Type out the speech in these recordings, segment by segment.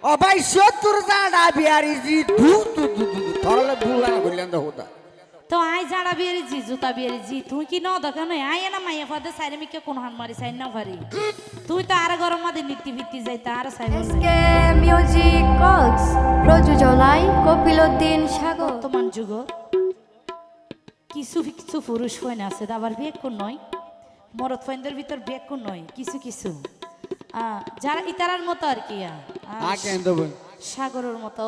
অবশ্য তোর জাডা বিয়ারি জি ধু তু তু তু ধরলে ভুল না কইলেন তো হতা তো আই জাড়া বিয়েরি জি জুতা বিয়েরি জি তুই কি ন দেখা নয় আই না মাইয়া ফাদে সাইরে মিকে কোন হান মারি সাইন না ভারি তুই তো আর গরম মাদে নীতি ভিত্তি যাই তার সাইব এসকে মিউজিক কক্স প্রযোজনায় কপিলউদ্দিন সাগর বর্তমান যুগ কিছু কিছু পুরুষ ফোন আছে আবার বিয়ে কোন নয় মরদ ফোনদের ভিতর বিয়ে কোন নয় কিছু কিছু যারা ইতারার মতো আর কি কেন দেব সাগরের মতো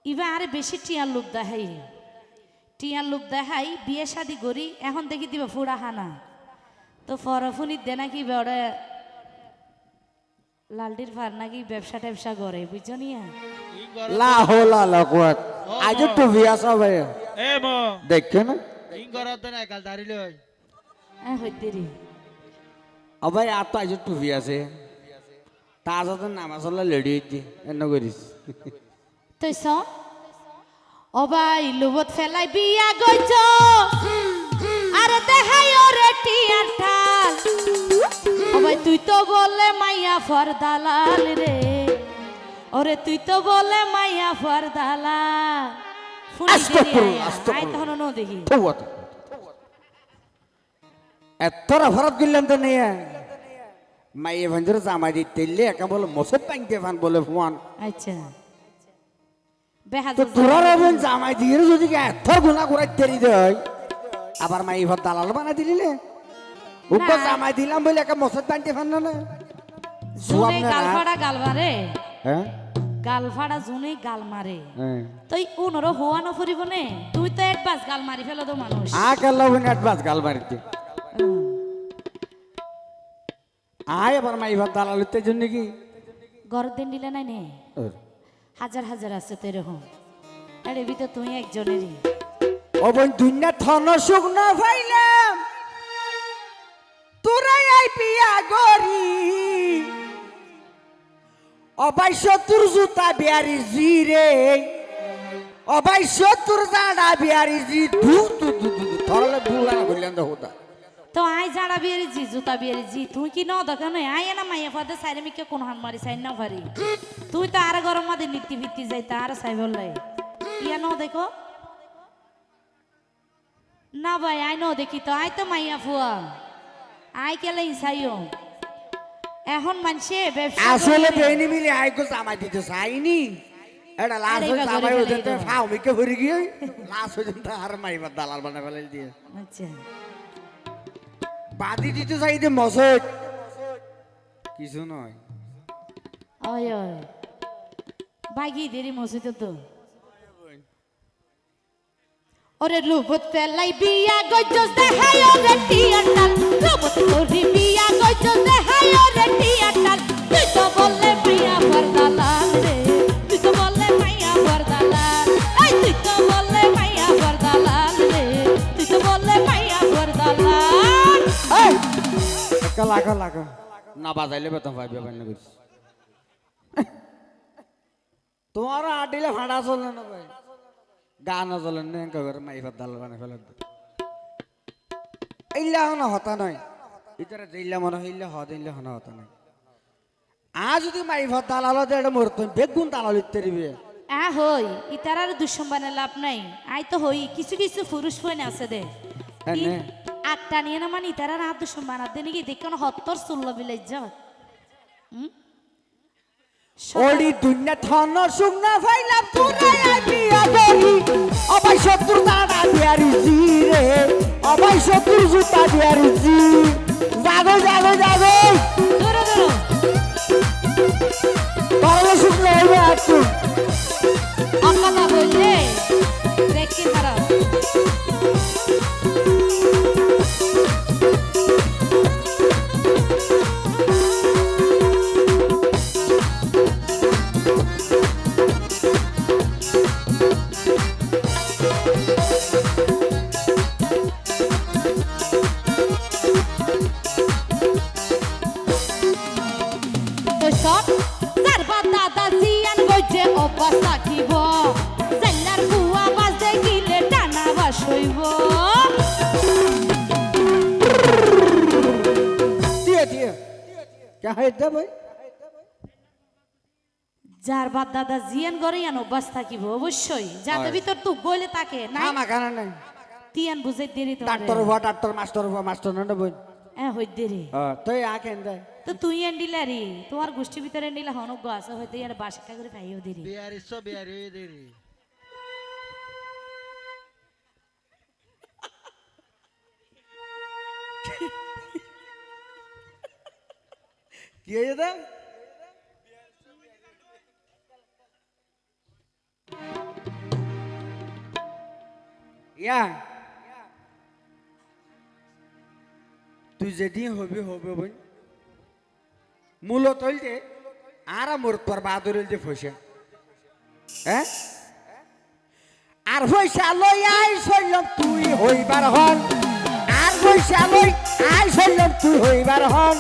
ইবা আরে বেশি টিয়ার লোক দেখাই টিয়ার লোক দেখাই বিয়ে শাদি করি এখন দেখি দিবা ফুড়া হানা তো ফরফুনি দে নাকি বেড়ে লালটির ফার নাকি ব্যবসা ট্যাবসা করে বুঝছো নিয়া লা হোলা লাকুয়াত আজ তো বিয়া সবে এ মো দেখছো না ইং করতে না কাল দাঁড়ি লই হইতে রে অবাই আর তো আজ তো বিয়া আছে তা সাথে নামাজ আল্লাহ লেডি দি এন্ন করিস তুই স অবাই লুবত ফেলাই বিয়া গইছ আরে দেখাই ওরে টিয়ার ঠাল অবাই তুই তো বলে মাইয়া ফর দালাল রে ওরে তুই তো বলে মাইয়া ফর দালাল আস্তাগফিরুল্লাহ, আই তখন ন দেখি থুয়াত এতরা ভরত গিল্লাম তো নিয়ে মাইয়ে ভঞ্জর জামাই দিতেলে একা বলে মসত পাইতে ফান বলে ফুয়ান আচ্ছা বেহাজ তো তোরার বন জামাই দিয়ে যদি এত গুণা করে তেরি দেয় আবার মাই ভর দালাল বানা দিলিলে উপর জামাই দিলাম বলে একা মসত পাইতে ফান না জুনে গালফাড়া গালমারে হ্যাঁ গালফাড়া জুনে গাল মারে হ্যাঁ তুই উনর হওয়া ন ফুরিব নে তুই তো একবাস গাল মারি ফেলো তো মানুষ কেলা বন অ্যাডভান্স গাল মারিতে আয় আবার মাই ভর দালালিতে জন্য কি গরদ দিন দিলে নাই নে হাজার হাজার আছে তো এরকম আরে ভিতর তুই একজনেরই ও বোন দুনিয়া থন সুখ না পাইলাম তোরাই আই পিয়া গরি অবশ্য তোর জুতা বিয়ারি জি রে অবশ্য তোর জাডা বিয়ারি জি ধু তু তু তু ধরলে ভুল না কইলেন তো হতা তো আই জাড়া বিয়েরি জি জুতা বিয়েরি জি তুই কি ন দেখা নয় আই না মাইয়া ফাদে সাইরে মিকে কোন হান মারি সাইন না ভারি তুই তো আর গরম মাদে নীতি ভিত্তি যাই তার সাইব লাই ইয়া ন দেখো না ভাই আই ন দেখি তো আই তো মাইয়া ফুয়া আই কেলে ইসাইও এখন মানছে ব্যবসা আসলে করে। বেনি মিলে আই কো জামাই দিতে চাইনি এটা লাশ আরে হয়ে এবার জামাই করে ওদের ফেলাই দাও। ফাও মিকে ভরি গিয়ে লাশ হয়ে তো আর মাইবার দালাল বানা ফেলাই দিয়ে আচ্ছা বাদি দিতে চাইতে মসজিদ কিছু নয় ওই ওই বাগি দেরি মসজিদ তো ওরে লুবত ফেলাই বিয়া গজস দেখাই ওরে টিয়াটাল লুবত করি বিয়া গজস দেখাই ওরে টিয়াটাল তুই তো বললে মাইয়া বরদালাল রে তুই তো বললে মাইয়া বরদালাল এই তুই তো বললে মাইয়া বরদালাল রে তুই তো বললে মাইয়া বরদালাল এই একটা লাগা লাগা না বাজাইলে বেতন পাইবে বান্য করিস তোমার আটিলে ভাড়া চলে না ভাই গান চলে না এনকা করে মাইফার দাল বানা ফেলে এইলা হনা হতা নয় ইতারা যেইলা মনে হইলে হদিলে হনা হতা নয় আজ যদি মাইফার দালাল দেড় মরতো বেগুন দালাল ইত্যাদিবে হই ইতারার দুঃসম্বানে লাভ নাই আই তো হই কিছু কিছু পুরুষ ফোন আছে দে হ্যাঁ নে আটটা নিয়ে না মানে ইতারা না দুঃসম্বান আদে নাকি দেখে না হত্তর চুল্ল বিলাই যাও ওডি দুনিয়া থন সুখ না পাইলাম তোরাই আই বিয়া গরি অবাই শত্রু দাদা বিয়ারি জি রে অবাই শত্রু জুতা বিয়ারি জি জাগো জাগো জাগো ধরো ধরো তাহলে সুখ না হবে একটু অকলা বললে দেখি খারাপ সব জারবা দাদা জিয়ান গইছে অবাস থাকিব জাল্লার বুয়া বাজে গিলে টানা বাসইব দিয়ে দিয়ে क्या है इधर भाई যার বাদ দাদা জিয়ান গরে ইয়ান অভ্যাস থাকিব অবশ্যই যাতে হয়। ভিতর তুক গইলে তাকে নাই আমা কানা নাই তিয়ান বুঝাই দেরি তো ডাক্তার হওয়া ডাক্তার মাস্টার হওয়া মাস্টার না বই হই দেরি তুই আকেন দে তো তুই এন্ডিলারি তোমার গোষ্ঠী ভিতরে এন্ডিলা হনক আছে হয়তো ইয়ার বাসা করে ভাইও দেরি বিহারি সব বিহারি দেরি কি হয়েছে দা ইয়া তুই যেদিন হবি হবে বই মূলত হইলে আর মোর তোর বাহাদুর হইলে ফসে হ্যাঁ আর পয়সা লই আই সইলাম তুই হইবার হন আর পয়সা লই আই সইলাম তুই হইবার হন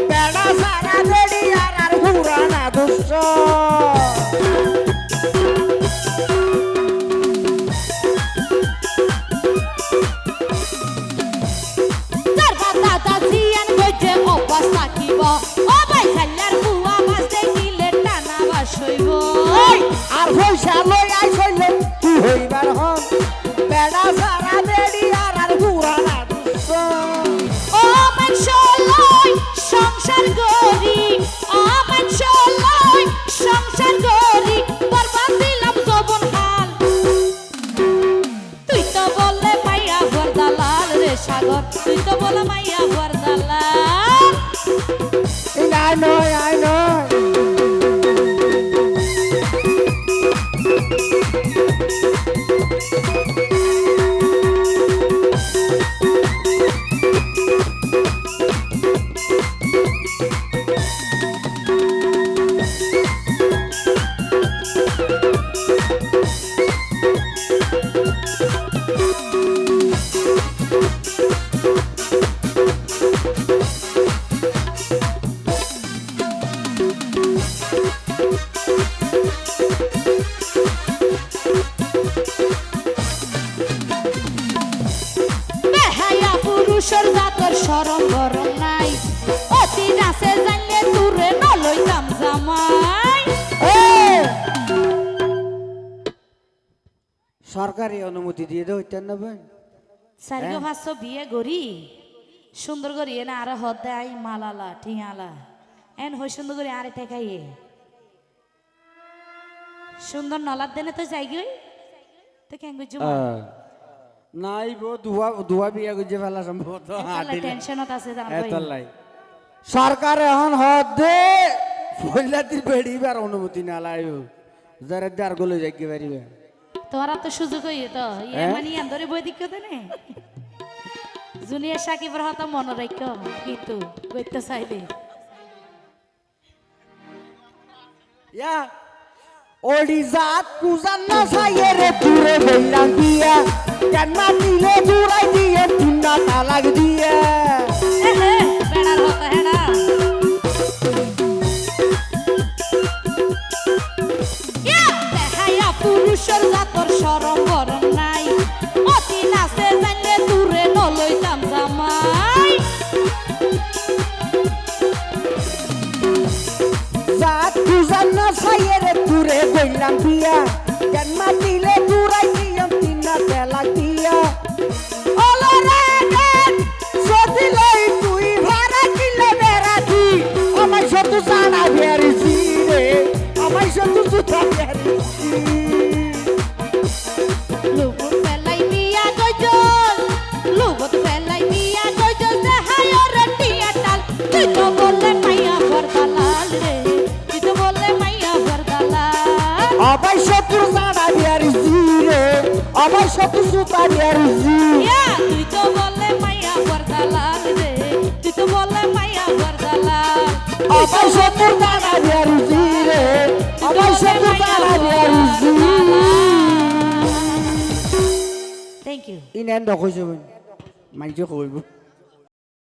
বেড়া সারা বেড়ি আর পুরানা দুষ্ট যার বাদ দাদা জিয়ান গইছে অভ্যাস থাকিব ও ভাই খাল্লার বুয়া মাছ দেখিলে টানা বাস হইব আর পয়সা লই আই সইলাম তুই হইবার হন বেড়া সারা বেড়ি আর পুরানা দুষ্ট ও মাংস লই সংসার গরি ও মাংস লই সংসার গরি বরবাদ দিলাম যৌবন হাল তুই তো বললে মাইয়া বরদালাল রে সাগর তুই তো বলে মাইয়া বরদালাল I know. বেহায়া পুরুষের জাতর শরম গরম নাই অতি নাচে জানলে তুরে নলইতাম জামাই সরকারি অনুমতি দিয়ে দেও না ভাই সারিগো ভাষ্য বিয়ে গরি সুন্দর করি এনে আরো হদাই মালালা ঠিঙালা এন হই সুন্দর করে আরে টেকাইয়ে সুন্দর নলার দেনে তো যাই গই তো কেন গুজু নাই বো দুয়া বিয়া গুজে ফেলা সম্ভবত টেনশনত আছে জানো এতলাই সরকার এখন হদে ফইলাতির বেড়িবার অনুমতি না লাইও যারা দার গলে যাইতে পারিবে তোমার তো সুযোগ হইয়ে তো ইয়ে মানে আন্দরে বই দিক নে জুনিয়র সাকিবের হতো মনে রাখ কিন্তু কইতে চাইলে ইয়া ওড়িজাত কুজান না সাইরে তুরে বইলা দিয়া কেন দিলে দূরাই দিয়ে তিনটা তালাক দিয়া বেড়ার হতো হেডা দেখাইয়া পুরুষের জাতর শরম গরম নাই অতি নাচে জানলে দূরে নলইতাম জামাই জাত কুজান না সাইরে তুরে বইলা দিয়া কেন দিলে দূরাই দিয়ে তিনটা তালাক দিয়া ওলরে দেন সদিলাই তুই ভাড়া কিলে বেরাতি আমায় শত জানা বেরিছি রে আমায় শত জুতা বেরিছি লুবত ফেলাই বিয়া গজল লুবত ফেলাই বিয়া গজল দেখায় রে টিয়াটাল তুই তো বললে মাইয়া বরদালাল রে তুই তো বললে মাইয়া বরদালাল আমায় শত জানা বেরিছি রে আমায় শত জুতা বেরিছি তুই তো বললে মাইয়া বরদালাল রে তুই তো বললে মাইয়া বরদালাল আমায় শত জানা বেরিছি রে আমায় শত জানা বেরিছি থ্যাংক ইউ ইনেন দখইছে মাইজে কইব